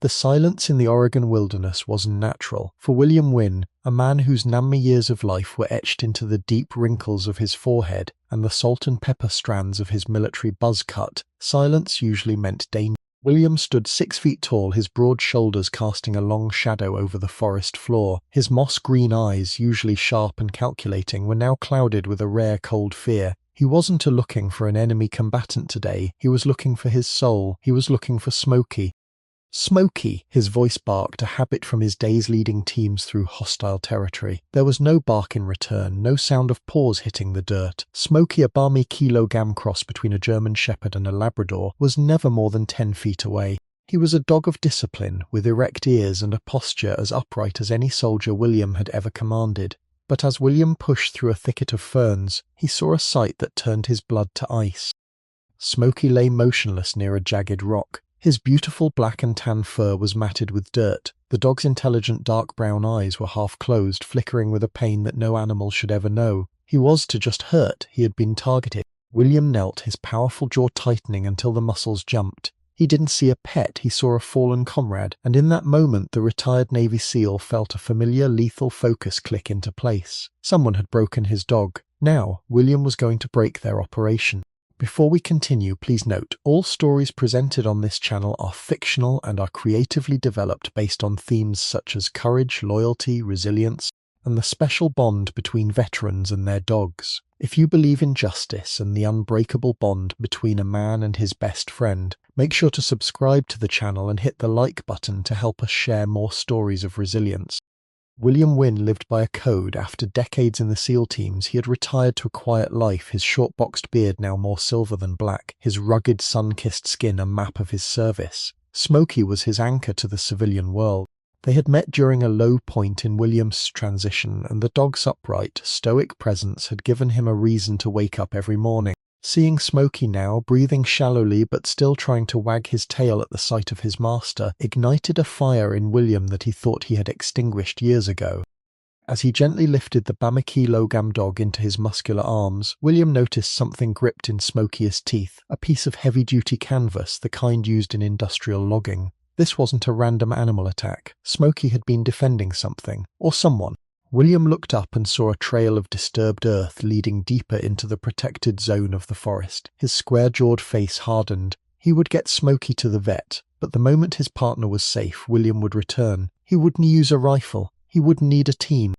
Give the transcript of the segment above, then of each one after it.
The silence in the Oregon wilderness wasn't natural. For William Wynne, a man whose number years of life were etched into the deep wrinkles of his forehead and the salt and pepper strands of his military buzz cut, silence usually meant danger. William stood 6 feet tall, his broad shoulders casting a long shadow over the forest floor. His moss-green eyes, usually sharp and calculating, were now clouded with a rare cold fear. He wasn't looking for an enemy combatant today. He was looking for his soul. He was looking for Smokey. Smokey, his voice barked, a habit from his days leading teams through hostile territory. There was no bark in return, no sound of paws hitting the dirt. Smokey, a balmy kilogram cross between a German Shepherd and a Labrador, was never more than 10 feet away. He was a dog of discipline, with erect ears and a posture as upright as any soldier William had ever commanded. But as William pushed through a thicket of ferns, he saw a sight that turned his blood to ice. Smokey lay motionless near a jagged rock. His beautiful black and tan fur was matted with dirt. The dog's intelligent dark brown eyes were half closed, flickering with a pain that no animal should ever know. He was to just hurt. He had been targeted. William knelt, his powerful jaw tightening until the muscles jumped. He didn't see a pet, he saw a fallen comrade, and in that moment the retired Navy SEAL felt a familiar lethal focus click into place. Someone had broken his dog. Now, William was going to break their operation. Before we continue, please note, all stories presented on this channel are fictional and are creatively developed based on themes such as courage, loyalty, resilience, and the special bond between veterans and their dogs. If you believe in justice and the unbreakable bond between a man and his best friend, make sure to subscribe to the channel and hit the like button to help us share more stories of resilience. William Wynne lived by a code. After decades in the SEAL teams, he had retired to a quiet life, his short-boxed beard now more silver than black, his rugged sun-kissed skin a map of his service. Smokey was his anchor to the civilian world. They had met during a low point in William's transition, and the dog's upright, stoic presence had given him a reason to wake up every morning. Seeing Smokey now, breathing shallowly but still trying to wag his tail at the sight of his master, ignited a fire in William that he thought he had extinguished years ago. As he gently lifted the Bamaki Logam dog into his muscular arms, William noticed something gripped in Smokey's teeth, a piece of heavy-duty canvas, the kind used in industrial logging. This wasn't a random animal attack. Smokey had been defending something, or someone. William looked up and saw a trail of disturbed earth leading deeper into the protected zone of the forest. His square-jawed face hardened. He would get Smokey to the vet, but the moment his partner was safe, William would return. He wouldn't use a rifle. He wouldn't need a team.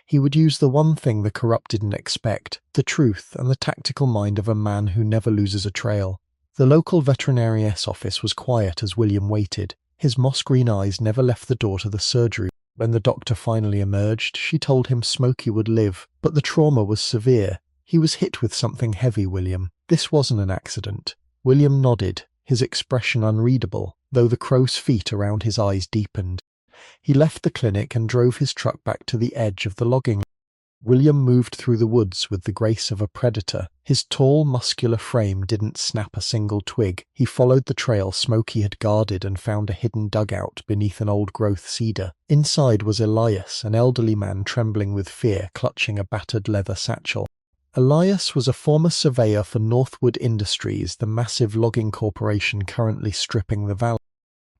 He would use the one thing the corrupt didn't expect, the truth and the tactical mind of a man who never loses a trail. The local veterinarian's office was quiet as William waited. His moss-green eyes never left the door to the surgery. When the doctor finally emerged, she told him Smokey would live, but the trauma was severe. He was hit with something heavy, William. This wasn't an accident. William nodded, his expression unreadable, though the crow's feet around his eyes deepened. He left the clinic and drove his truck back to the edge of the logging. William moved through the woods with the grace of a predator. His tall, muscular frame didn't snap a single twig. He followed the trail Smokey had guarded and found a hidden dugout beneath an old-growth cedar. Inside was Elias, an elderly man trembling with fear, clutching a battered leather satchel. Elias was a former surveyor for Northwood Industries, the massive logging corporation currently stripping the valley.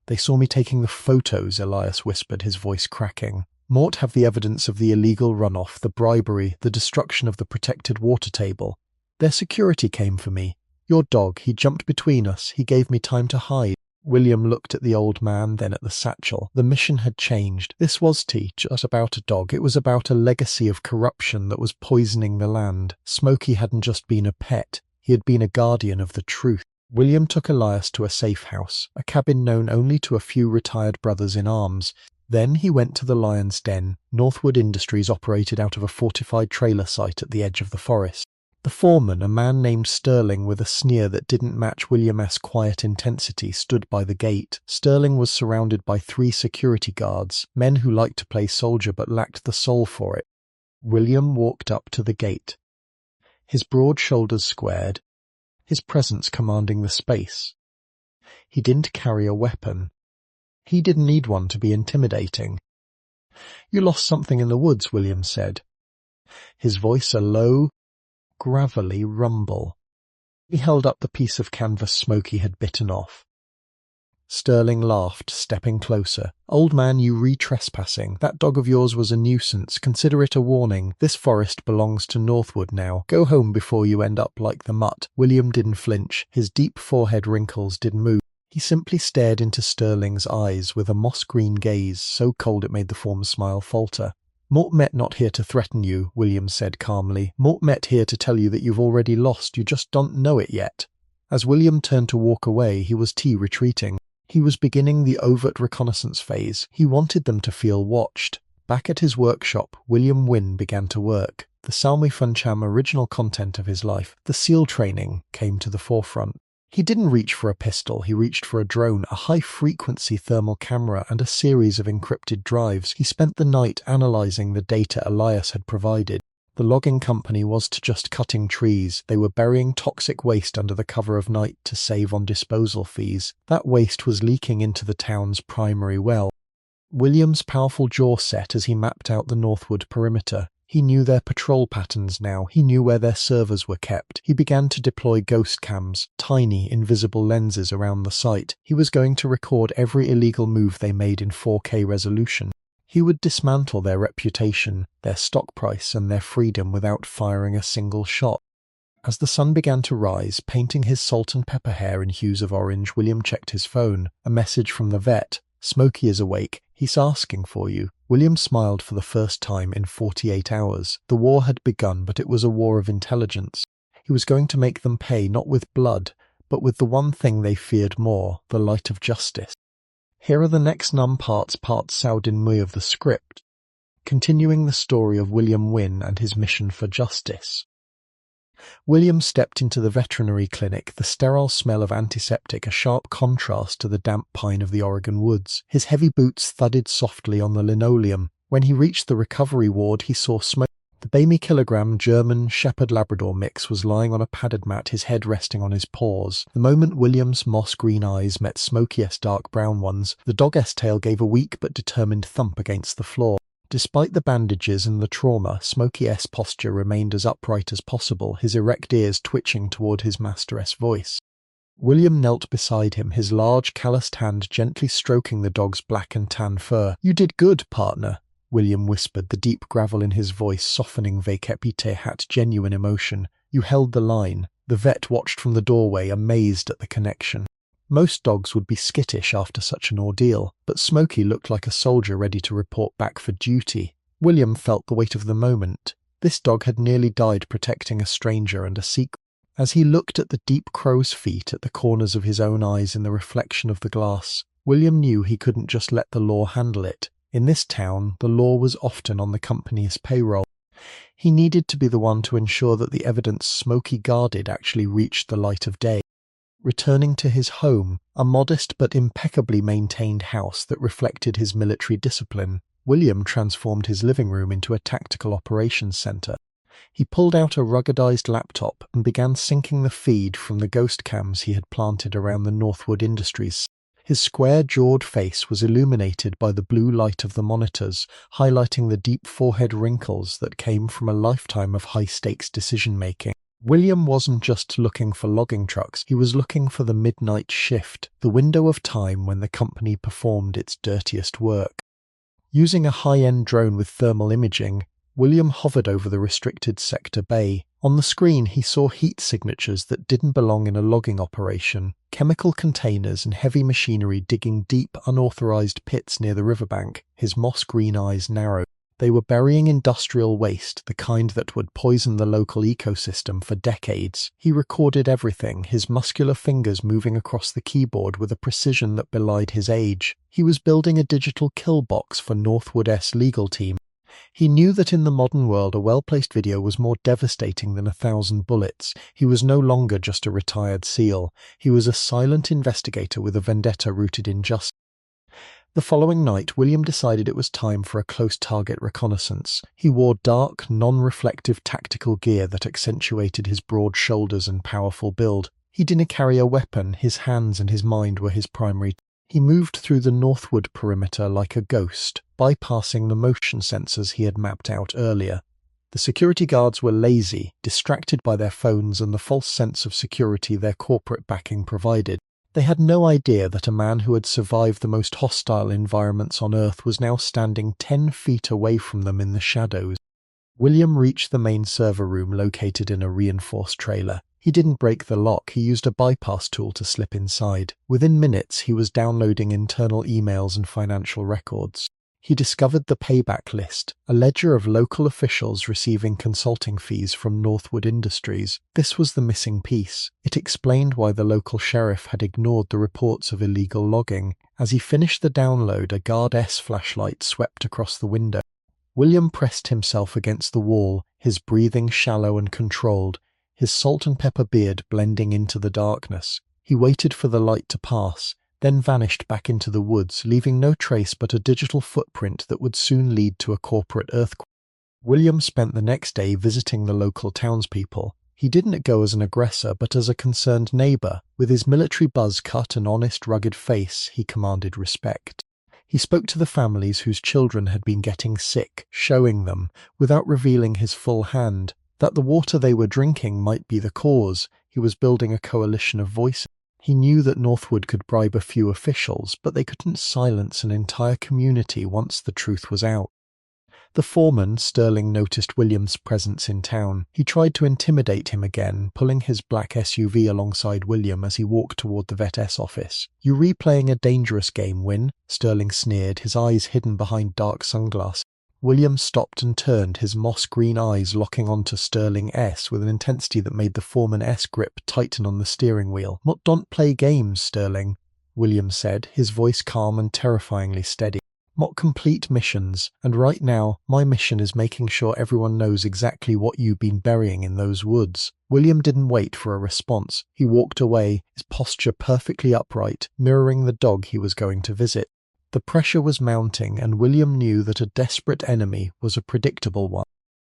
"They saw me taking the photos," Elias whispered, his voice cracking. "Mort have the evidence of the illegal runoff, the bribery, the destruction of the protected water table. Their security came for me. Your dog, he jumped between us. He gave me time to hide." William looked at the old man, then at the satchel. The mission had changed. This was just about a dog. It was about a legacy of corruption that was poisoning the land. Smokey hadn't just been a pet. He had been a guardian of the truth. William took Elias to a safe house, a cabin known only to a few retired brothers in arms. Then he went to the Lion's Den. Northwood Industries operated out of a fortified trailer site at the edge of the forest. The foreman, a man named Sterling with a sneer that didn't match William's quiet intensity, stood by the gate. Sterling was surrounded by 3 security guards, men who liked to play soldier but lacked the soul for it. William walked up to the gate, his broad shoulders squared, his presence commanding the space. He didn't carry a weapon. He didn't need one to be intimidating. "You lost something in the woods," William said, his voice a low, gravelly rumble. He held up the piece of canvas Smokey had bitten off. Sterling laughed, stepping closer. "Old man, you re-trespassing. That dog of yours was a nuisance. Consider it a warning. This forest belongs to Northwood now. Go home before you end up like the mutt." William didn't flinch. His deep forehead wrinkles didn't move. He simply stared into Sterling's eyes with a moss-green gaze so cold it made the former's smile falter. "Mort met not here to threaten you," William said calmly. "Mort met here to tell you that you've already lost. You just don't know it yet." As William turned to walk away, he was retreating. He was beginning the overt reconnaissance phase. He wanted them to feel watched. Back at his workshop, William Wynne began to work. The Salmi Funcham original content of his life, the SEAL training, came to the forefront. He didn't reach for a pistol, he reached for a drone, a high-frequency thermal camera, and a series of encrypted drives. He spent the night analyzing the data Elias had provided. The logging company was just cutting trees. They were burying toxic waste under the cover of night to save on disposal fees. That waste was leaking into the town's primary well. William's powerful jaw set as he mapped out the Northwood perimeter. He knew their patrol patterns now. He knew where their servers were kept. He began to deploy ghost cams, tiny, invisible lenses around the site. He was going to record every illegal move they made in 4K resolution. He would dismantle their reputation, their stock price, and their freedom without firing a single shot. As the sun began to rise, painting his salt and pepper hair in hues of orange, William checked his phone. A message from the vet. "Smokey is awake. He's asking for you." William smiled for the first time in 48 hours. The war had begun, but it was a war of intelligence. He was going to make them pay not with blood, but with the one thing they feared more, the light of justice. Here are the next part Saudin Mui of the script, continuing the story of William Wynne and his mission for justice. William stepped into the veterinary clinic, the sterile smell of antiseptic a sharp contrast to the damp pine of the Oregon woods. His heavy boots thudded softly on the linoleum. When he reached the recovery ward, he saw Smoke. The Bamie kilogram German Shepherd-Labrador mix was lying on a padded mat, his head resting on his paws. The moment William's moss-green eyes met Smokey's dark brown ones, the dog's tail gave a weak but determined thump against the floor. Despite the bandages and the trauma, Smokey's posture remained as upright as possible, his erect ears twitching toward his master's voice. William knelt beside him, his large, calloused hand gently stroking the dog's black and tan fur. "You did good, partner," William whispered, the deep gravel in his voice softening Vekepite hat genuine emotion. "You held the line." The vet watched from the doorway, amazed at the connection. Most dogs would be skittish after such an ordeal, but Smokey looked like a soldier ready to report back for duty. William felt the weight of the moment. This dog had nearly died protecting a stranger and a secret. As he looked at the deep crow's feet at the corners of his own eyes in the reflection of the glass, William knew he couldn't just let the law handle it. In this town, the law was often on the company's payroll. He needed to be the one to ensure that the evidence Smokey guarded actually reached the light of day. Returning to his home, a modest but impeccably maintained house that reflected his military discipline, William transformed his living room into a tactical operations center. He pulled out a ruggedized laptop and began syncing the feed from the ghost cams he had planted around the Northwood Industries. His square-jawed face was illuminated by the blue light of the monitors, highlighting the deep forehead wrinkles that came from a lifetime of high-stakes decision-making. William wasn't just looking for logging trucks, he was looking for the midnight shift, the window of time when the company performed its dirtiest work. Using a high-end drone with thermal imaging, William hovered over the restricted sector bay. On the screen he saw heat signatures that didn't belong in a logging operation, chemical containers and heavy machinery digging deep, unauthorized pits near the riverbank. His moss-green eyes narrowed. They were burying industrial waste, the kind that would poison the local ecosystem for decades. He recorded everything, his muscular fingers moving across the keyboard with a precision that belied his age. He was building a digital kill box for Northwood's legal team. He knew that in the modern world a well-placed video was more devastating than 1,000 bullets. He was no longer just a retired SEAL. He was a silent investigator with a vendetta rooted in justice. The following night, William decided it was time for a close target reconnaissance. He wore dark, non-reflective tactical gear that accentuated his broad shoulders and powerful build. He didn't carry a weapon, his hands and his mind were his primary. He moved through the Northwood perimeter like a ghost, bypassing the motion sensors he had mapped out earlier. The security guards were lazy, distracted by their phones and the false sense of security their corporate backing provided. They had no idea that a man who had survived the most hostile environments on Earth was now standing 10 feet away from them in the shadows. William reached the main server room located in a reinforced trailer. He didn't break the lock, he used a bypass tool to slip inside. Within minutes, he was downloading internal emails and financial records. He discovered the payback list, a ledger of local officials receiving consulting fees from Northwood Industries. This was the missing piece. It explained why the local sheriff had ignored the reports of illegal logging. As he finished the download, a Guard S flashlight swept across the window. William pressed himself against the wall, his breathing shallow and controlled, his salt and pepper beard blending into the darkness. He waited for the light to pass, then vanished back into the woods, leaving no trace but a digital footprint that would soon lead to a corporate earthquake. William spent the next day visiting the local townspeople. He didn't go as an aggressor, but as a concerned neighbor. With his military buzz cut and honest, rugged face, he commanded respect. He spoke to the families whose children had been getting sick, showing them, without revealing his full hand, that the water they were drinking might be the cause. He was building a coalition of voices. He knew that Northwood could bribe a few officials, but they couldn't silence an entire community once the truth was out. The foreman, Sterling, noticed William's presence in town. He tried to intimidate him again, pulling his black SUV alongside William as he walked toward the Vet S office. "You replaying a dangerous game, Win?" Sterling sneered, his eyes hidden behind dark sunglasses. William stopped and turned, his moss-green eyes locking onto Sterling S with an intensity that made the Foreman S grip tighten on the steering wheel. "Don't play games, Sterling," William said, his voice calm and terrifyingly steady. "Mot complete missions, and right now, my mission is making sure everyone knows exactly what you've been burying in those woods." William didn't wait for a response. He walked away, his posture perfectly upright, mirroring the dog he was going to visit. The pressure was mounting, and William knew that a desperate enemy was a predictable one.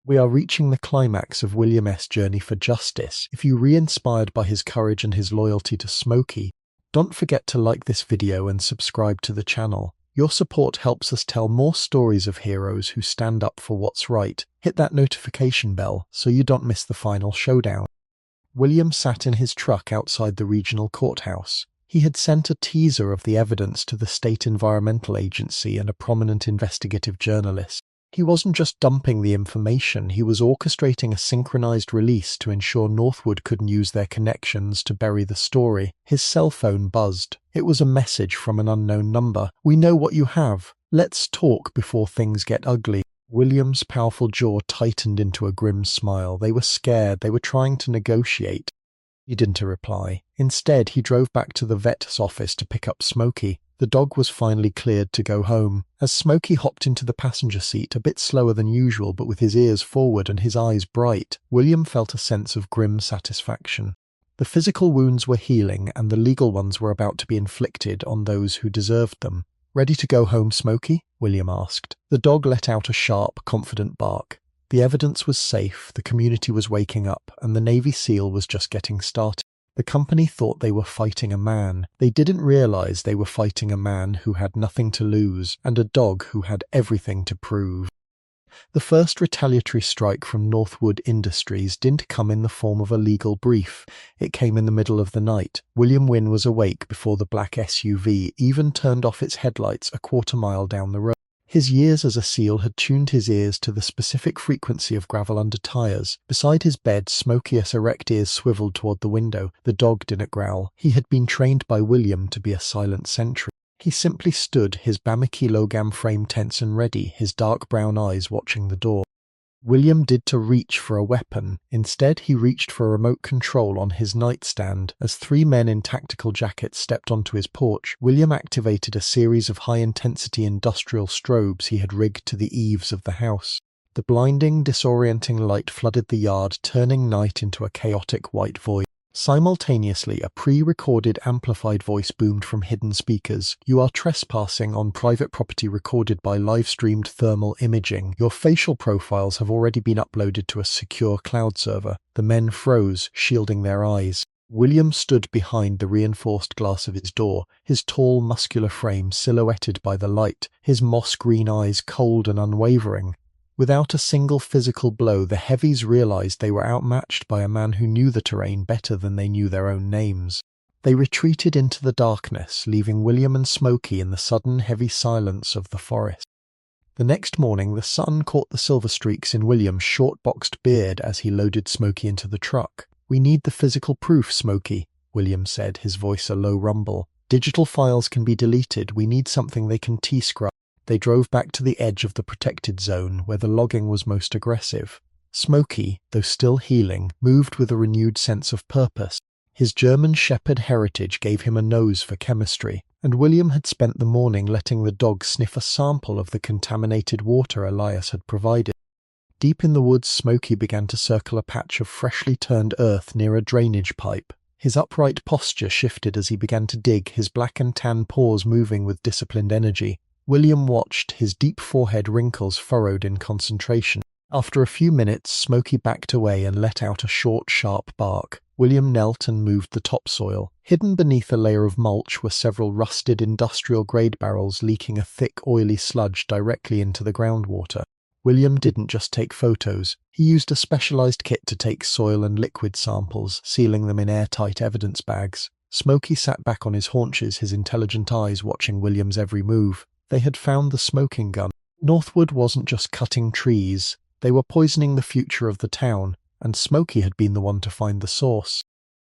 We are reaching the climax of William S.'s journey for justice. If you re-inspired by his courage and his loyalty to Smokey, don't forget to like this video and subscribe to the channel. Your support helps us tell more stories of heroes who stand up for what's right. Hit that notification bell so you don't miss the final showdown. William sat in his truck outside the regional courthouse. He had sent a teaser of the evidence to the State Environmental Agency and a prominent investigative journalist. He wasn't just dumping the information, he was orchestrating a synchronized release to ensure Northwood couldn't use their connections to bury the story. His cell phone buzzed. It was a message from an unknown number. "We know what you have. Let's talk before things get ugly." William's powerful jaw tightened into a grim smile. They were scared. They were trying to negotiate. He didn't reply. Instead, he drove back to the vet's office to pick up Smokey. The dog was finally cleared to go home. As Smokey hopped into the passenger seat, a bit slower than usual but with his ears forward and his eyes bright, William felt a sense of grim satisfaction. The physical wounds were healing, and the legal ones were about to be inflicted on those who deserved them. "Ready to go home, Smokey?" William asked. The dog let out a sharp, confident bark. The evidence was safe, the community was waking up, and the Navy SEAL was just getting started. The company thought they were fighting a man. They didn't realize they were fighting a man who had nothing to lose, and a dog who had everything to prove. The first retaliatory strike from Northwood Industries didn't come in the form of a legal brief. It came in the middle of the night. William Wynn was awake before the black SUV even turned off its headlights a quarter-mile down the road. His years as a SEAL had tuned his ears to the specific frequency of gravel under tires. Beside his bed, Smokey's erect ears swiveled toward the window. The dog didn't growl. He had been trained by William to be a silent sentry. He simply stood, his Bamaki Logam frame tense and ready, his dark brown eyes watching the door. William did to reach for a weapon. Instead, he reached for a remote control on his nightstand. As three men in tactical jackets stepped onto his porch, William activated a series of high-intensity industrial strobes he had rigged to the eaves of the house. The blinding, disorienting light flooded the yard, turning night into a chaotic white void. Simultaneously, a pre-recorded amplified voice boomed from hidden speakers. "You are trespassing on private property recorded by live-streamed thermal imaging. Your facial profiles have already been uploaded to a secure cloud server." The men froze, shielding their eyes. William stood behind the reinforced glass of his door, his tall, muscular frame silhouetted by the light, his moss-green eyes cold and unwavering. Without a single physical blow, the heavies realized they were outmatched by a man who knew the terrain better than they knew their own names. They retreated into the darkness, leaving William and Smokey in the sudden heavy silence of the forest. The next morning, the sun caught the silver streaks in William's short-boxed beard as he loaded Smokey into the truck. "We need the physical proof, Smokey," William said, his voice a low rumble. "Digital files can be deleted. We need something they can T-scrub." They drove back to the edge of the protected zone, where the logging was most aggressive. Smokey, though still healing, moved with a renewed sense of purpose. His German Shepherd heritage gave him a nose for chemistry, and William had spent the morning letting the dog sniff a sample of the contaminated water Elias had provided. Deep in the woods, Smokey began to circle a patch of freshly turned earth near a drainage pipe. His upright posture shifted as he began to dig, his black and tan paws moving with disciplined energy. William watched, his deep forehead wrinkles furrowed in concentration. After a few minutes, Smokey backed away and let out a short, sharp bark. William knelt and moved the topsoil. Hidden beneath a layer of mulch were several rusted industrial-grade barrels leaking a thick, oily sludge directly into the groundwater. William didn't just take photos. He used a specialized kit to take soil and liquid samples, sealing them in airtight evidence bags. Smokey sat back on his haunches, his intelligent eyes watching William's every move. They had found the smoking gun. Northwood wasn't just cutting trees. They were poisoning the future of the town, and Smokey had been the one to find the source.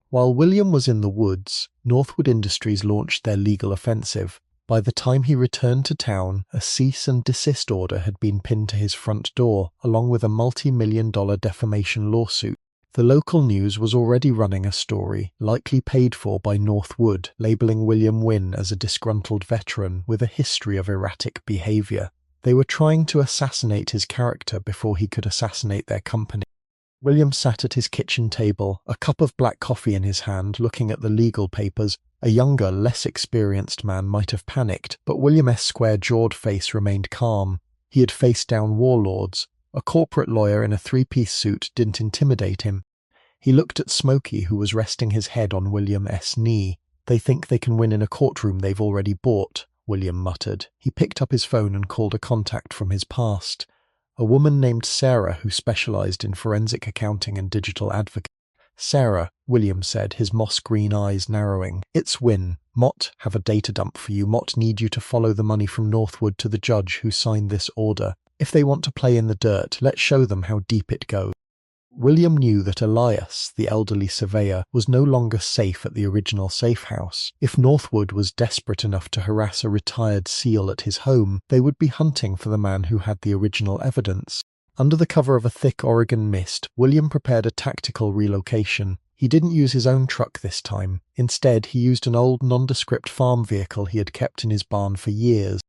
While William was in the woods, Northwood Industries launched their legal offensive. By the time he returned to town, a cease and desist order had been pinned to his front door, along with a multi-million-dollar defamation lawsuit. The local news was already running a story, likely paid for by Northwood, labeling William Wynne as a disgruntled veteran with a history of erratic behavior. They were trying to assassinate his character before he could assassinate their company. William sat at his kitchen table, a cup of black coffee in his hand, looking at the legal papers. A younger, less experienced man might have panicked, but William's square-jawed face remained calm. He had faced down warlords. A corporate lawyer in a three-piece suit didn't intimidate him. He looked at Smokey, who was resting his head on William's knee. "They think they can win in a courtroom they've already bought," William muttered. He picked up his phone and called a contact from his past. A woman named Sarah who specialized in forensic accounting and digital advocacy. "Sarah," William said, his moss-green eyes narrowing. "It's Wynne. Mott have a data dump for you. Mott need you to follow the money from Northwood to the judge who signed this order. If they want to play in the dirt, let's show them how deep it goes." William knew that Elias, the elderly surveyor, was no longer safe at the original safe house. If Northwood was desperate enough to harass a retired SEAL at his home, they would be hunting for the man who had the original evidence. Under the cover of a thick Oregon mist, William prepared a tactical relocation. He didn't use his own truck this time. Instead, he used an old nondescript farm vehicle he had kept in his barn for years.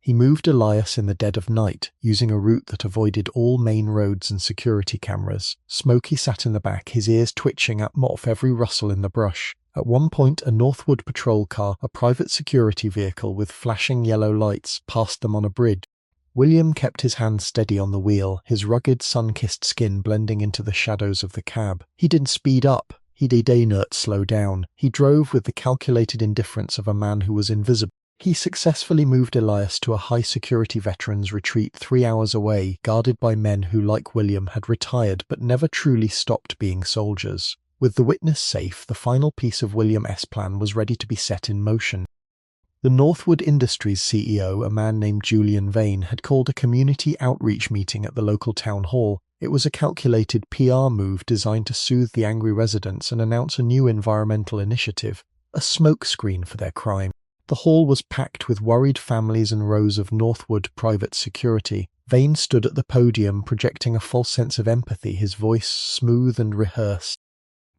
He moved Elias in the dead of night, using a route that avoided all main roads and security cameras. Smokey sat in the back, his ears twitching at every rustle in the brush. At one point, a Northwood patrol car, a private security vehicle with flashing yellow lights, passed them on a bridge. William kept his hand steady on the wheel, his rugged, sun-kissed skin blending into the shadows of the cab. He didn't speed up. He didn't slow down. He drove with the calculated indifference of a man who was invisible. He successfully moved Elias to a high-security veterans retreat 3 hours away, guarded by men who, like William, had retired but never truly stopped being soldiers. With the witness safe, the final piece of William's plan was ready to be set in motion. The Northwood Industries CEO, a man named Julian Vane, had called a community outreach meeting at the local town hall. It was a calculated PR move designed to soothe the angry residents and announce a new environmental initiative, a smokescreen for their crime. The hall was packed with worried families and rows of Northwood private security. Vane stood at the podium, projecting a false sense of empathy, his voice smooth and rehearsed.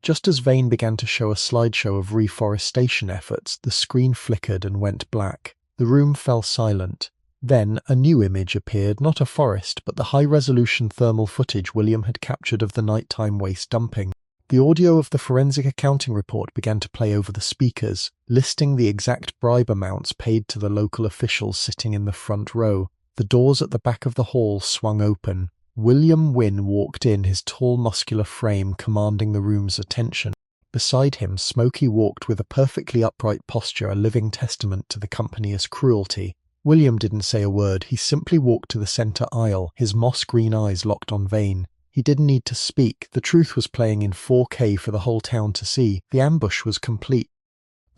Just as Vane began to show a slideshow of reforestation efforts, the screen flickered and went black. The room fell silent. Then a new image appeared, not a forest, but the high-resolution thermal footage William had captured of the nighttime waste dumping. The audio of the forensic accounting report began to play over the speakers, listing the exact bribe amounts paid to the local officials sitting in the front row. The doors at the back of the hall swung open. William Wynne walked in, his tall, muscular frame commanding the room's attention. Beside him, Smokey walked with a perfectly upright posture, a living testament to the company's cruelty. William didn't say a word. He simply walked to the center aisle, his moss-green eyes locked on Vane. He didn't need to speak. The truth was playing in 4K for the whole town to see. The ambush was complete.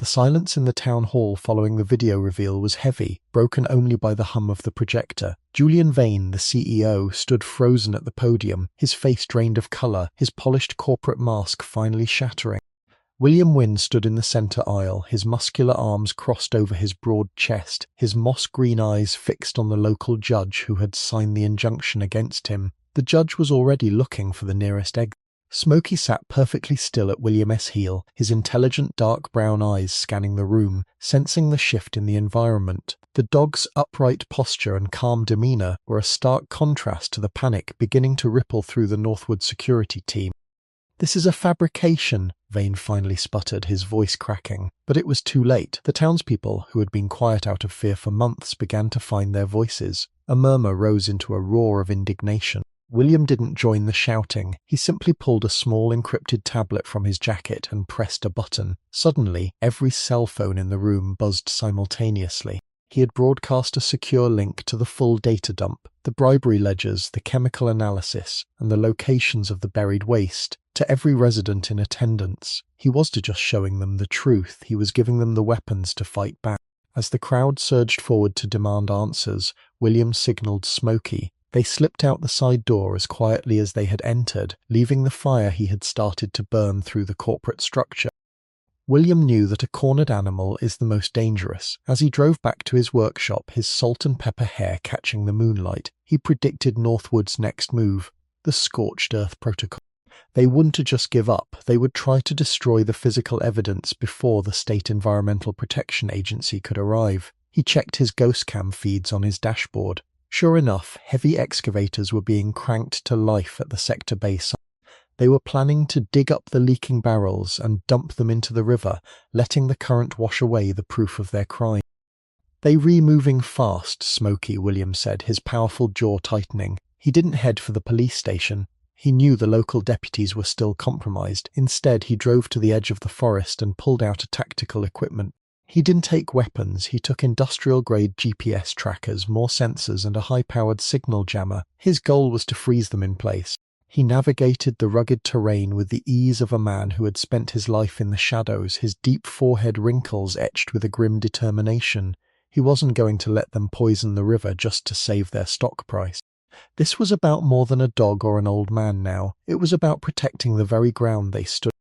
The silence in the town hall following the video reveal was heavy, broken only by the hum of the projector. Julian Vane, the CEO, stood frozen at the podium, his face drained of colour, his polished corporate mask finally shattering. William Wynne stood in the centre aisle, his muscular arms crossed over his broad chest, his moss-green eyes fixed on the local judge who had signed the injunction against him. The judge was already looking for the nearest exit. Smokey sat perfectly still at William S. heel, his intelligent dark brown eyes scanning the room, sensing the shift in the environment. The dog's upright posture and calm demeanour were a stark contrast to the panic beginning to ripple through the Northwood security team. "This is a fabrication," Vane finally sputtered, his voice cracking. But it was too late. The townspeople, who had been quiet out of fear for months, began to find their voices. A murmur rose into a roar of indignation. William didn't join the shouting. He simply pulled a small encrypted tablet from his jacket and pressed a button. Suddenly, every cell phone in the room buzzed simultaneously. He had broadcast a secure link to the full data dump, the bribery ledgers, the chemical analysis, and the locations of the buried waste, to every resident in attendance. He wasn't just showing them the truth, he was giving them the weapons to fight back. As the crowd surged forward to demand answers, William signalled Smokey. They slipped out the side door as quietly as they had entered, leaving the fire he had started to burn through the corporate structure. William knew that a cornered animal is the most dangerous. As he drove back to his workshop, his salt and pepper hair catching the moonlight, he predicted Northwood's next move, the scorched earth protocol. They wouldn't just give up, they would try to destroy the physical evidence before the State Environmental Protection Agency could arrive. He checked his ghost cam feeds on his dashboard. Sure enough, heavy excavators were being cranked to life at the sector base. They were planning to dig up the leaking barrels and dump them into the river, letting the current wash away the proof of their crime. "They re-moving fast," Smokey, William said, his powerful jaw tightening. He didn't head for the police station. He knew the local deputies were still compromised. Instead, he drove to the edge of the forest and pulled out a tactical equipment. He didn't take weapons, he took industrial-grade GPS trackers, more sensors, and a high-powered signal jammer. His goal was to freeze them in place. He navigated the rugged terrain with the ease of a man who had spent his life in the shadows, his deep forehead wrinkles etched with a grim determination. He wasn't going to let them poison the river just to save their stock price. This was about more than a dog or an old man now. It was about protecting the very ground they stood.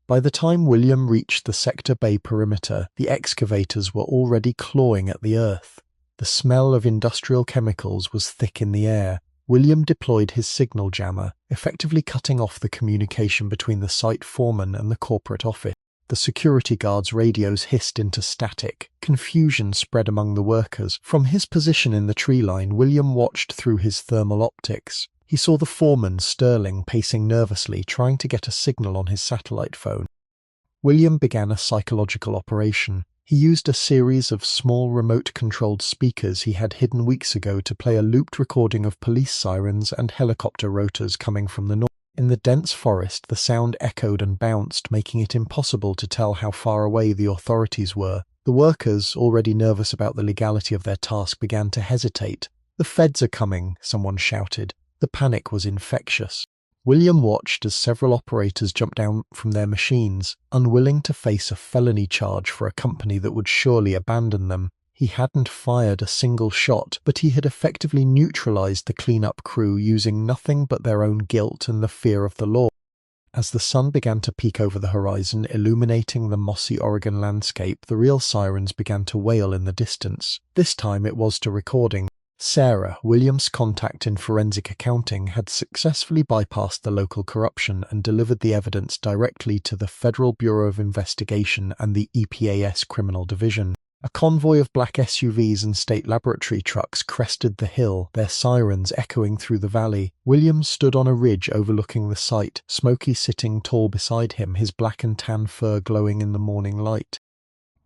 By the time William reached the sector bay perimeter, the excavators were already clawing at the earth. The smell of industrial chemicals was thick in the air. William deployed his signal jammer, effectively cutting off the communication between the site foreman and the corporate office. The security guards' radios hissed into static. Confusion spread among the workers. From his position in the tree line, William watched through his thermal optics. He saw the foreman, Sterling, pacing nervously, trying to get a signal on his satellite phone. William began a psychological operation. He used a series of small remote-controlled speakers he had hidden weeks ago to play a looped recording of police sirens and helicopter rotors coming from the north. In the dense forest, the sound echoed and bounced, making it impossible to tell how far away the authorities were. The workers, already nervous about the legality of their task, began to hesitate. "The feds are coming," someone shouted. The panic was infectious. William watched as several operators jumped down from their machines, unwilling to face a felony charge for a company that would surely abandon them. He hadn't fired a single shot, but he had effectively neutralized the cleanup crew using nothing but their own guilt and the fear of the law. As the sun began to peek over the horizon, illuminating the mossy Oregon landscape, the real sirens began to wail in the distance. This time it was to recording. Sarah, William's contact in forensic accounting, had successfully bypassed the local corruption and delivered the evidence directly to the Federal Bureau of Investigation and the EPA's Criminal Division. A convoy of black SUVs and state laboratory trucks crested the hill, their sirens echoing through the valley. William stood on a ridge overlooking the site, Smokey sitting tall beside him, his black and tan fur glowing in the morning light.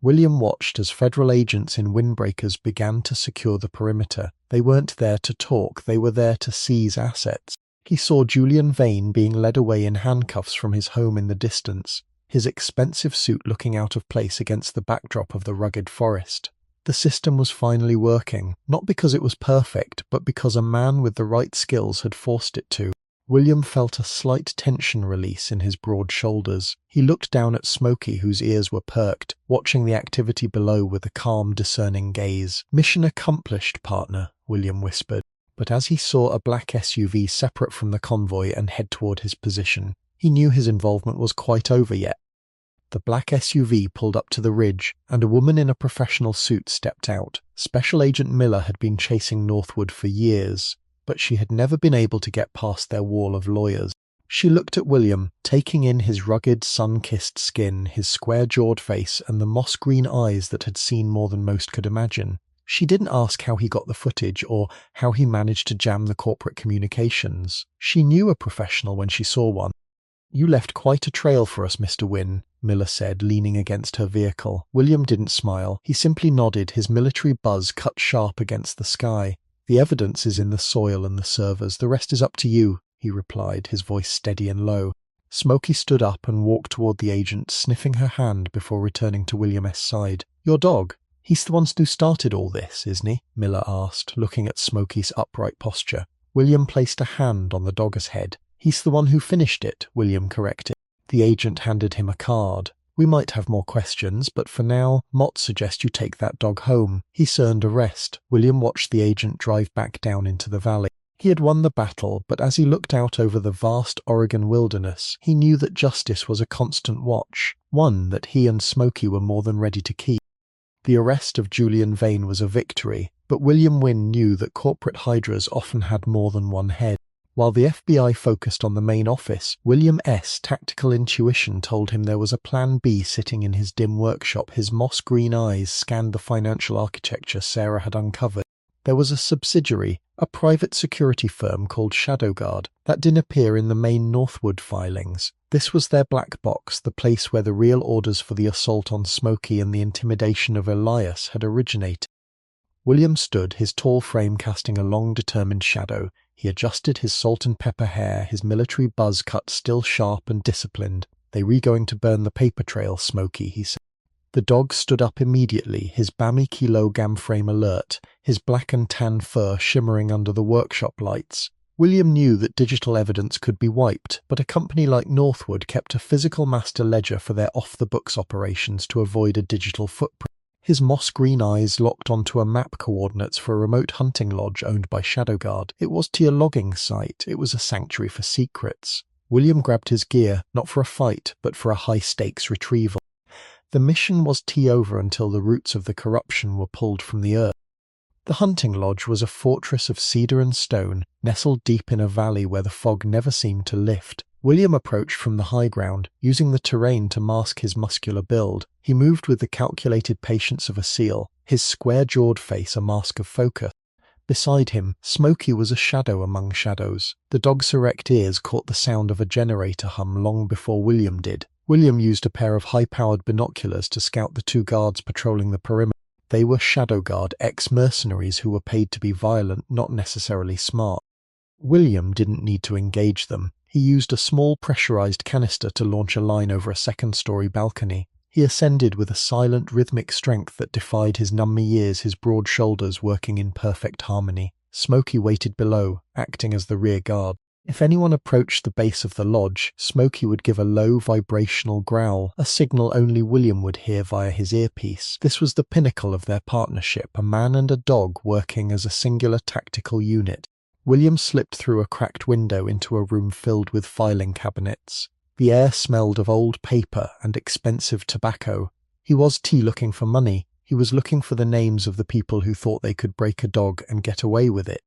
William watched as federal agents in windbreakers began to secure the perimeter. They weren't there to talk, they were there to seize assets. He saw Julian Vane being led away in handcuffs from his home in the distance, his expensive suit looking out of place against the backdrop of the rugged forest. The system was finally working, not because it was perfect, but because a man with the right skills had forced it to. William felt a slight tension release in his broad shoulders. He looked down at Smokey, whose ears were perked, watching the activity below with a calm, discerning gaze. "Mission accomplished, partner," William whispered. But as he saw a black SUV separate from the convoy and head toward his position, he knew his involvement was quite over yet. The black SUV pulled up to the ridge, and a woman in a professional suit stepped out. Special Agent Miller had been chasing Northwood for years, but she had never been able to get past their wall of lawyers. She looked at William, taking in his rugged, sun-kissed skin, his square-jawed face, and the moss-green eyes that had seen more than most could imagine. She didn't ask how he got the footage or how he managed to jam the corporate communications. She knew a professional when she saw one. "You left quite a trail for us, Mr. Wynne," Miller said, leaning against her vehicle. William didn't smile. He simply nodded, his military buzz cut sharp against the sky. "The evidence is in the soil and the servers. The rest is up to you," he replied, his voice steady and low. Smokey stood up and walked toward the agent, sniffing her hand before returning to William's side. "Your dog? He's the one who started all this, isn't he?" Miller asked, looking at Smokey's upright posture. William placed a hand on the dog's head. "He's the one who finished it," William corrected. The agent handed him a card. "We might have more questions, but for now, Mott suggests you take that dog home. He's earned a rest." William watched the agent drive back down into the valley. He had won the battle, but as he looked out over the vast Oregon wilderness, he knew that justice was a constant watch, one that he and Smokey were more than ready to keep. The arrest of Julian Vane was a victory, but William Wynne knew that corporate hydras often had more than one head. While the FBI focused on the main office, William's tactical intuition told him there was a plan B sitting in his dim workshop. His moss-green eyes scanned the financial architecture Sarah had uncovered. There was a subsidiary, a private security firm called Shadow Guard, that didn't appear in the main Northwood filings. This was their black box, the place where the real orders for the assault on Smokey and the intimidation of Elias had originated. William stood, his tall frame casting a long, determined shadow. He adjusted his salt and pepper hair, his military buzz cut still sharp and disciplined. "They were going to burn the paper trail, Smokey," he said. The dog stood up immediately, his Bami kilogram frame alert, his black and tan fur shimmering under the workshop lights. William knew that digital evidence could be wiped, but a company like Northwood kept a physical master ledger for their off-the-books operations to avoid a digital footprint. His moss-green eyes locked onto a map coordinates for a remote hunting lodge owned by Shadow Guard. It was a logging site. It was a sanctuary for secrets. William grabbed his gear, not for a fight, but for a high-stakes retrieval. The mission was over until the roots of the corruption were pulled from the earth. The hunting lodge was a fortress of cedar and stone, nestled deep in a valley where the fog never seemed to lift. William approached from the high ground, using the terrain to mask his muscular build. He moved with the calculated patience of a seal, his square-jawed face a mask of focus. Beside him, Smokey was a shadow among shadows. The dog's erect ears caught the sound of a generator hum long before William did. William used a pair of high-powered binoculars to scout the two guards patrolling the perimeter. They were Shadow Guard ex-mercenaries who were paid to be violent, not necessarily smart. William didn't need to engage them. He used a small pressurized canister to launch a line over a second-story balcony. He ascended with a silent, rhythmic strength that defied his numbing years, his broad shoulders working in perfect harmony. Smokey waited below, acting as the rear guard. If anyone approached the base of the lodge, Smokey would give a low, vibrational growl, a signal only William would hear via his earpiece. This was the pinnacle of their partnership, a man and a dog working as a singular tactical unit. William slipped through a cracked window into a room filled with filing cabinets. The air smelled of old paper and expensive tobacco. He was looking for money. He was looking for the names of the people who thought they could break a dog and get away with it.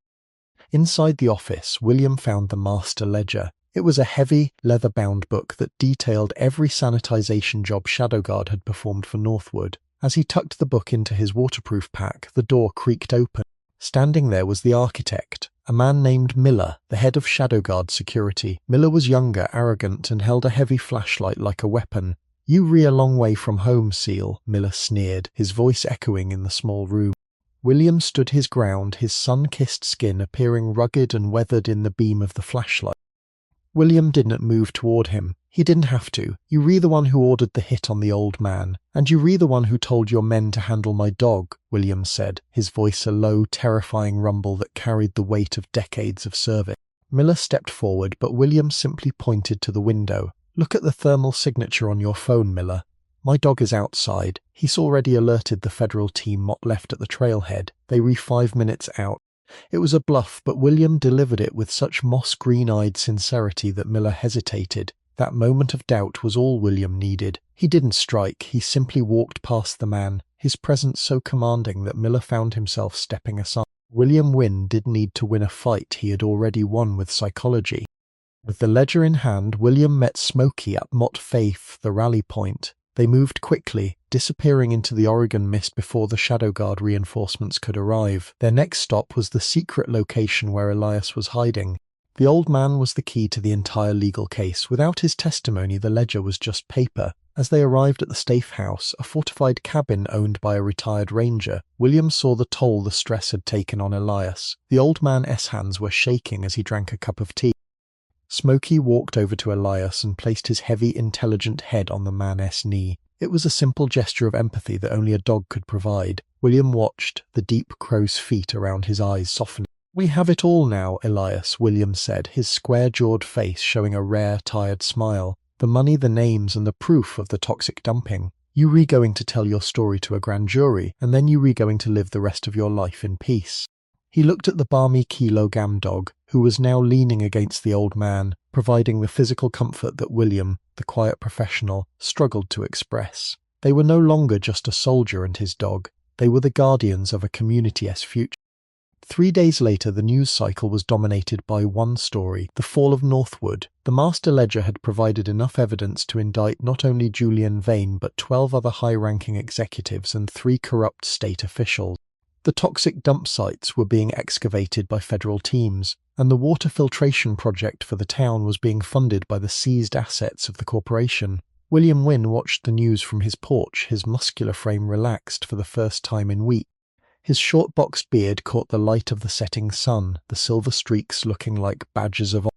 Inside the office, William found the master ledger. It was a heavy, leather-bound book that detailed every sanitization job Shadow Guard had performed for Northwood. As he tucked the book into his waterproof pack, the door creaked open. Standing there was the architect, a man named Miller, the head of Shadow Guard security. Miller was younger, arrogant, and held a heavy flashlight like a weapon. "You a long way from home, SEAL," Miller sneered, his voice echoing in the small room. William stood his ground, his sun-kissed skin appearing rugged and weathered in the beam of the flashlight. William didn't move toward him. He didn't have to. "You re the one who ordered the hit on the old man, and you re the one who told your men to handle my dog," William said, his voice a low, terrifying rumble that carried the weight of decades of service. Miller stepped forward, but William simply pointed to the window. "Look at the thermal signature on your phone, Miller. My dog is outside. He's already alerted the federal team Mott left at the trailhead. They were 5 minutes out." It was a bluff, but William delivered it with such moss-green-eyed sincerity that Miller hesitated. That moment of doubt was all William needed. He didn't strike, he simply walked past the man, his presence so commanding that Miller found himself stepping aside. William Wynne did need to win a fight he had already won with psychology. With the ledger in hand, William met Smokey at Mott Faith, the rally point. They moved quickly, disappearing into the Oregon mist before the Shadow Guard reinforcements could arrive. Their next stop was the secret location where Elias was hiding. The old man was the key to the entire legal case. Without his testimony, the ledger was just paper. As they arrived at the Stafe House, a fortified cabin owned by a retired ranger, William saw the toll the stress had taken on Elias. The old man's hands were shaking as he drank a cup of tea. Smokey walked over to Elias and placed his heavy, intelligent head on the man's knee. It was a simple gesture of empathy that only a dog could provide. William watched, the deep crow's feet around his eyes softening. "We have it all now, Elias," William said, his square-jawed face showing a rare, tired smile. "The money, the names, and the proof of the toxic dumping. You re-going to tell your story to a grand jury, and then you re-going to live the rest of your life in peace." He looked at the balmy Kilo-Gam dog, who was now leaning against the old man, providing the physical comfort that William, the quiet professional, struggled to express. They were no longer just a soldier and his dog. They were the guardians of a community's future. 3 days later, the news cycle was dominated by one story, the fall of Northwood. The master ledger had provided enough evidence to indict not only Julian Vane but 12 other high-ranking executives and 3 corrupt state officials. The toxic dump sites were being excavated by federal teams, and the water filtration project for the town was being funded by the seized assets of the corporation. William Wynne watched the news from his porch, his muscular frame relaxed for the first time in weeks. His short boxed beard caught the light of the setting sun, the silver streaks looking like badges of honor.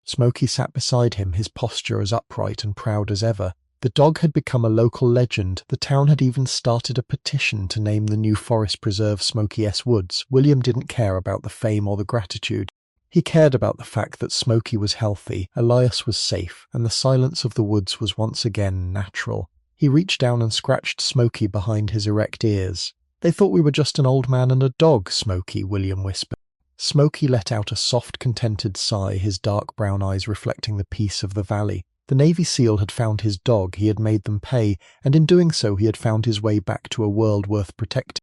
Smokey sat beside him, his posture as upright and proud as ever. The dog had become a local legend. The town had even started a petition to name the new forest preserve Smokey S. Woods. William didn't care about the fame or the gratitude. He cared about the fact that Smokey was healthy, Elias was safe, and the silence of the woods was once again natural. He reached down and scratched Smokey behind his erect ears. "They thought we were just an old man and a dog, Smokey," William whispered. Smokey let out a soft, contented sigh, his dark brown eyes reflecting the peace of the valley. The Navy SEAL had found his dog, he had made them pay, and in doing so he had found his way back to a world worth protecting.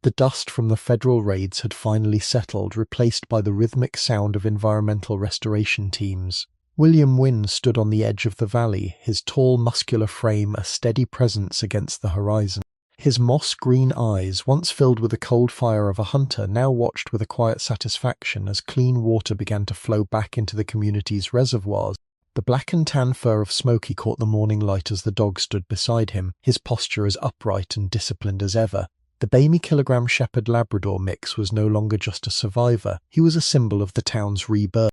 The dust from the federal raids had finally settled, replaced by the rhythmic sound of environmental restoration teams. William Wynne stood on the edge of the valley, his tall, muscular frame a steady presence against the horizon. His moss-green eyes, once filled with the cold fire of a hunter, now watched with a quiet satisfaction as clean water began to flow back into the community's reservoirs. The black and tan fur of Smokey caught the morning light as the dog stood beside him, his posture as upright and disciplined as ever. The Bamey kilogram Shepherd-Labrador mix was no longer just a survivor, he was a symbol of the town's rebirth.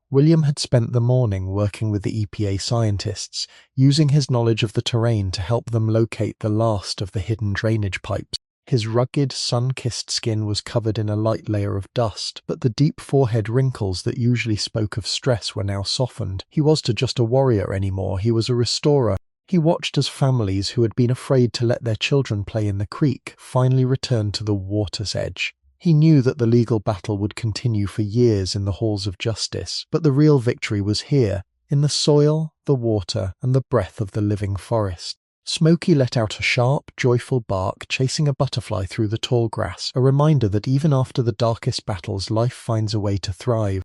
William had spent the morning working with the EPA scientists, using his knowledge of the terrain to help them locate the last of the hidden drainage pipes. His rugged, sun-kissed skin was covered in a light layer of dust, but the deep forehead wrinkles that usually spoke of stress were now softened. He was not just a warrior anymore, he was a restorer. He watched as families who had been afraid to let their children play in the creek finally returned to the water's edge. He knew that the legal battle would continue for years in the halls of justice, but the real victory was here, in the soil, the water, and the breath of the living forest. Smokey let out a sharp, joyful bark, chasing a butterfly through the tall grass, a reminder that even after the darkest battles, life finds a way to thrive.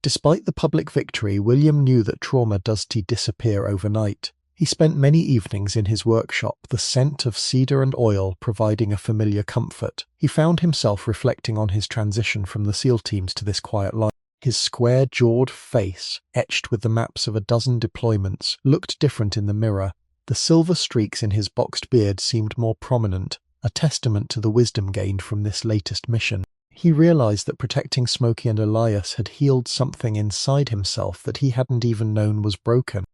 Despite the public victory, William knew that trauma doesn't disappear overnight. He spent many evenings in his workshop, the scent of cedar and oil providing a familiar comfort. He found himself reflecting on his transition from the SEAL teams to this quiet life. His square-jawed face, etched with the maps of a dozen deployments, looked different in the mirror. The silver streaks in his boxed beard seemed more prominent, a testament to the wisdom gained from this latest mission. He realized that protecting Smokey and Elias had healed something inside himself that he hadn't even known was broken.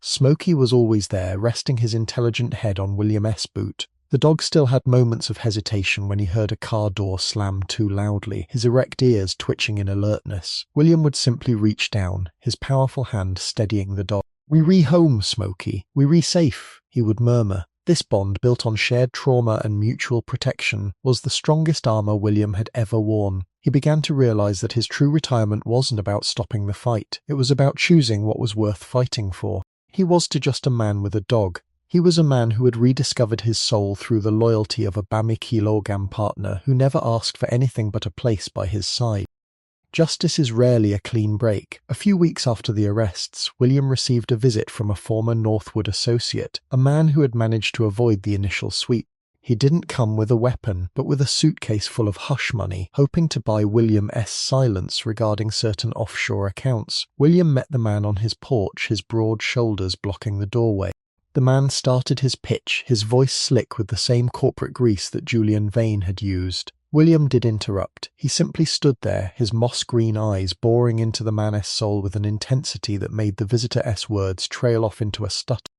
Smokey was always there, resting his intelligent head on William S. Boot. The dog still had moments of hesitation when he heard a car door slam too loudly, his erect ears twitching in alertness. William would simply reach down, his powerful hand steadying the dog. "We re-home, Smokey. We re-safe," he would murmur. This bond, built on shared trauma and mutual protection, was the strongest armor William had ever worn. He began to realize that his true retirement wasn't about stopping the fight. It was about choosing what was worth fighting for. He was to just a man with a dog. He was a man who had rediscovered his soul through the loyalty of a Bamikilogam partner who never asked for anything but a place by his side. Justice is rarely a clean break. A few weeks after the arrests, William received a visit from a former Northwood associate, a man who had managed to avoid the initial sweep. He didn't come with a weapon, but with a suitcase full of hush money, hoping to buy William's silence regarding certain offshore accounts. William met the man on his porch, his broad shoulders blocking the doorway. The man started his pitch, his voice slick with the same corporate grease that Julian Vane had used. William did interrupt. He simply stood there, his moss-green eyes boring into the man's soul with an intensity that made the visitor's words trail off into a stutter.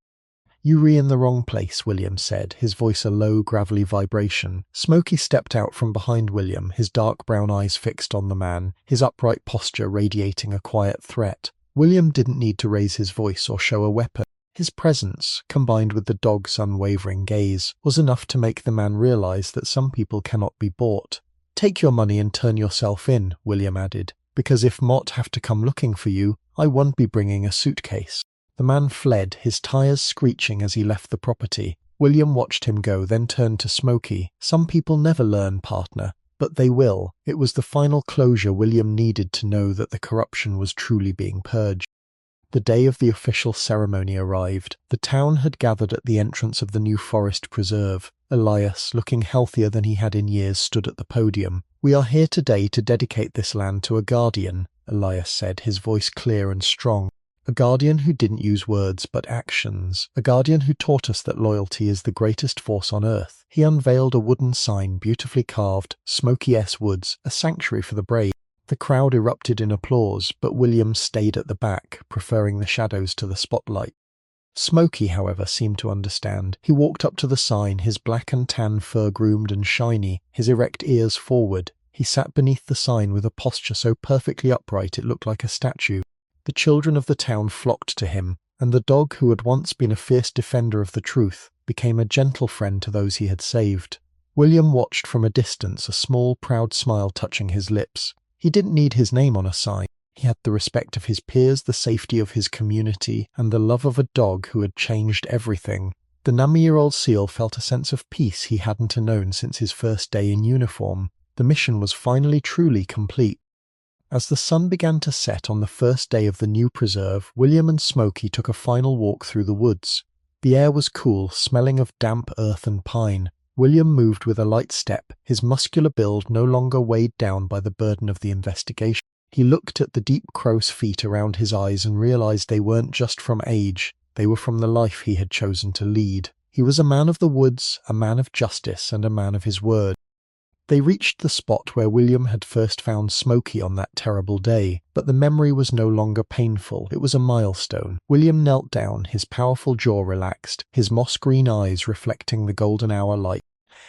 "You in the wrong place," William said, his voice a low, gravelly vibration. Smokey stepped out from behind William, his dark brown eyes fixed on the man, his upright posture radiating a quiet threat. William didn't need to raise his voice or show a weapon. His presence, combined with the dog's unwavering gaze, was enough to make the man realize that some people cannot be bought. "Take your money and turn yourself in," William added, "because if Mott have to come looking for you, I won't be bringing a suitcase." The man fled, his tires screeching as he left the property. William watched him go, then turned to Smokey. "Some people never learn, partner, but they will." It was the final closure William needed to know that the corruption was truly being purged. The day of the official ceremony arrived. The town had gathered at the entrance of the new forest preserve. Elias, looking healthier than he had in years, stood at the podium. "We are here today to dedicate this land to a guardian," Elias said, his voice clear and strong. "A guardian who didn't use words but actions. A guardian who taught us that loyalty is the greatest force on earth." He unveiled a wooden sign, beautifully carved, Smoky S. Woods, a sanctuary for the brave. The crowd erupted in applause, but William stayed at the back, preferring the shadows to the spotlight. Smokey, however, seemed to understand. He walked up to the sign, his black and tan fur groomed and shiny, his erect ears forward. He sat beneath the sign with a posture so perfectly upright it looked like a statue. The children of the town flocked to him, and the dog, who had once been a fierce defender of the truth, became a gentle friend to those he had saved. William watched from a distance, a small, proud smile touching his lips. He didn't need his name on a sign. He had the respect of his peers, the safety of his community, and the love of a dog who had changed everything. The 9-year-old SEAL felt a sense of peace he hadn't known since his first day in uniform. The mission was finally truly complete. As the sun began to set on the first day of the new preserve, William and Smokey took a final walk through the woods. The air was cool, smelling of damp earth and pine. William moved with a light step, his muscular build no longer weighed down by the burden of the investigation. He looked at the deep crow's feet around his eyes and realized they weren't just from age, they were from the life he had chosen to lead. He was a man of the woods, a man of justice, and a man of his word. They reached the spot where William had first found Smokey on that terrible day, but the memory was no longer painful. It was a milestone. William knelt down, his powerful jaw relaxed, his moss-green eyes reflecting the golden hour light.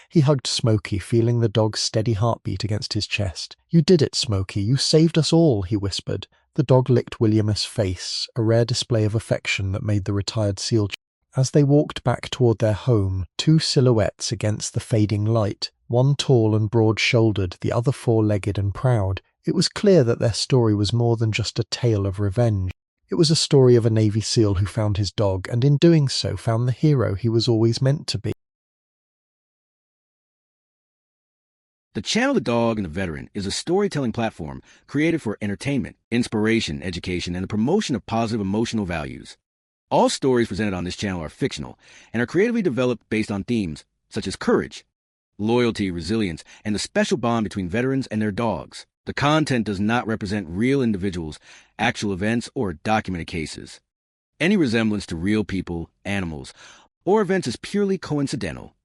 He hugged Smokey, feeling the dog's steady heartbeat against his chest. "You did it, Smokey. You saved us all," he whispered. The dog licked William's face, a rare display of affection that made the retired SEAL. As they walked back toward their home, two silhouettes against the fading light, one tall and broad-shouldered, the other four-legged and proud, it was clear that their story was more than just a tale of revenge. It was a story of a Navy SEAL who found his dog, and in doing so found the hero he was always meant to be. The Channel The Dog and the Veteran is a storytelling platform created for entertainment, inspiration, education, and the promotion of positive emotional values. All stories presented on this channel are fictional and are creatively developed based on themes such as courage, loyalty, resilience, and the special bond between veterans and their dogs. The content does not represent real individuals, actual events, or documented cases. Any resemblance to real people, animals, or events is purely coincidental.